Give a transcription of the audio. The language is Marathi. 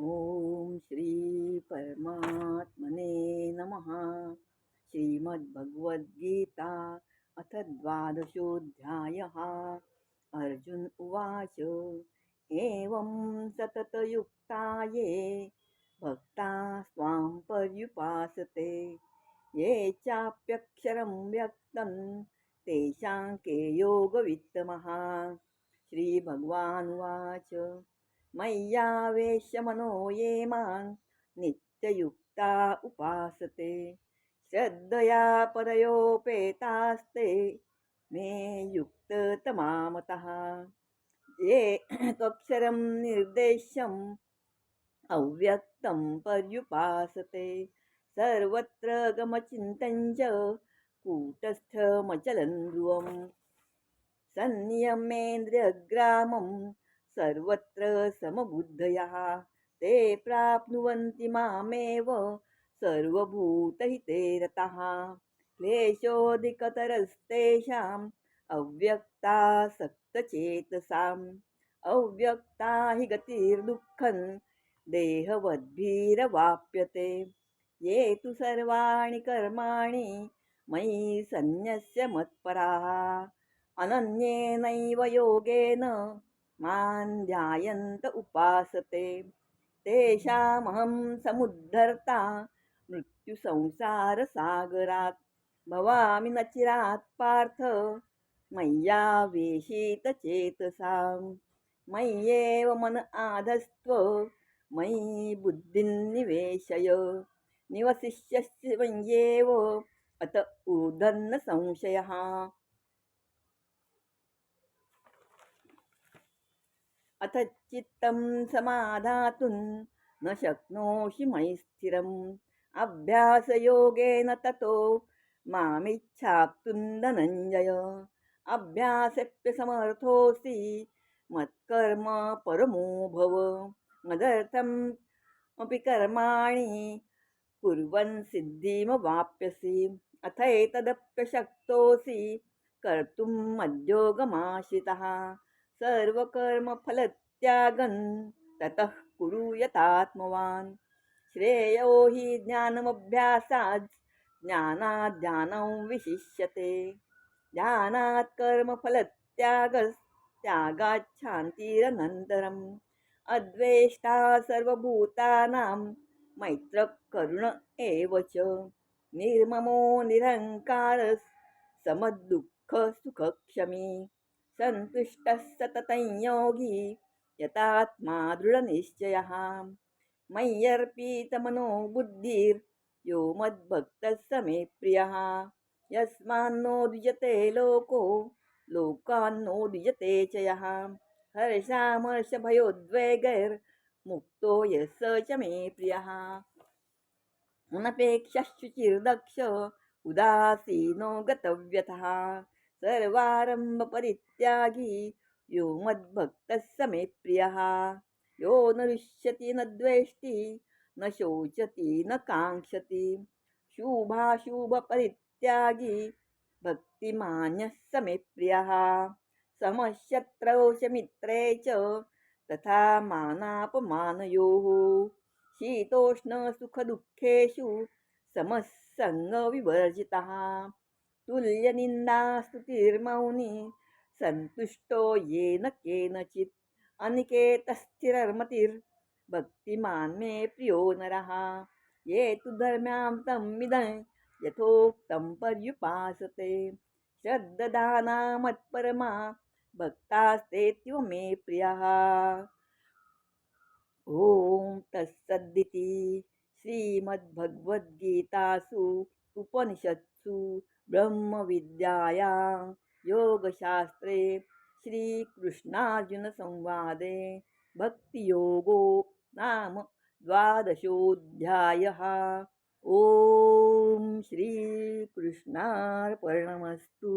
ओम श्री परमात्मने नमः. श्रीमद्भगवद्गीता अथ द्वादशोऽध्यायः. अर्जुन उवाच एवं सततयुक्ता ये भक्ता स्वां पर्युपासते ये चाप्यक्षरं व्यक्तं तेषां के योगवित्तमः. श्रीभगवानुवाच मय्यावेश्य मनो ये मां नित्ययुक्ता उपासते श्रद्धया परयोपेतास्ते मे युक्ततमा मतः. ये त्वक्षरं निर्देश्यम् अव्यक्तं पर्युपासते सर्वत्र गमचिन्तं च कूटस्थमचलं ध्रुवम् संयमेन्द्रियग्रामं सर्वत्र समबुद्धयः ते प्राप्नुवन्ति मामेव सर्वभूतहिते रताः. क्लेशोऽधिकतरस्तेषाम् अव्यक्तासक्तचेतसाम् अव्यक्ता हि गतिर्दुःखं देहवद्भिरवाप्यते. ये तु सर्वाणि कर्माणि मयि सन्न्यस्य मत्पराः अनन्येनैव योगेन मां ध्यायन्त उपासते तेषामहं समुद्धर्ता मृत्युसंसारसागरात्. भवामि न चिरात् पार्थ मय्यावेशितचेतसाम् मय्येव मन आधस्त्व मयि बुद्धिं निवेशय निवसिष्यसि मय्येव अत ऊर्ध्वन्न संशयः. अथ चित्तं समाधातुं न शक्नोषि मयि स्थिरम् अभ्यासयोगेन ततो मामिच्छाप्तुं धनञ्जय. अभ्यासेऽप्यसमर्थोऽसि मत्कर्म परमो भव मदर्थम् अपि कर्माणि कुर्वन् सिद्धिमवाप्स्यसि. अथैतदप्यशक्तोऽसि कर्तुं मद्योगमाश्रितः सर्वकर्मफलत्यागं ततः कुरु यतात्मवान्. श्रेयो हि ज्ञानमभ्यासात् ज्ञानात् ध्यानं विशिष्यते ध्यानात् कर्मफलत्यागात् शान्तिरनन्तरम्. अद्वेष्टा सर्वभूतानां मैत्रः करुण एव च निर्ममो निरहङ्कारः समदुःखसुखक्षमी सन्तुष्टः सततं योगी यतात्मा दृढनिश्चयः. मय्यर्पितमनो बुद्धिर्यो मद्भक्तः स मे प्रियः. यस्मान्नो द्विजते लोको लोकान्नो द्विजते च यः. हर्षामर्षभयोद्वेगैर्मुक्तो यः स च मे प्रियः. अनपेक्षश्चुचिर्दक्ष उदासीनो गतव्यथः सर्वारम्भपरित्यागी यो मद्भक्तः स मे प्रियः. यो न रुष्यति न द्वेष्टि न शोचति न काङ्क्षति शुभाशुभपरित्यागी भक्तिमान्यः स मे प्रियः. समशत्रौ च मित्रे च तथा मानापमानयोः शीतोष्णसुखदुःखेषु समसङ्गविवर्जितः. तुल्यनिन्दास्तुतिर्मौनी सन्तुष्टो येन केनचित् अनिकेतस्थिरमतिर्भक्तिमान् मे प्रियो नरः. ये तु धर्म्यां विदं यथोक्तं पर्युपासते श्रद्धाना मत्परमा भक्तास्तेऽतीव मे प्रियः. ॐ तत्सदिति श्रीमद्भगवद्गीतासु उपनिषत्सु ब्रह्मविद्यायां योगशास्त्रे श्रीकृष्णार्जुनसंवादे भक्तियोगो नाम द्वादशोऽध्यायः. ॐ श्रीकृष्णार्पणमस्तु.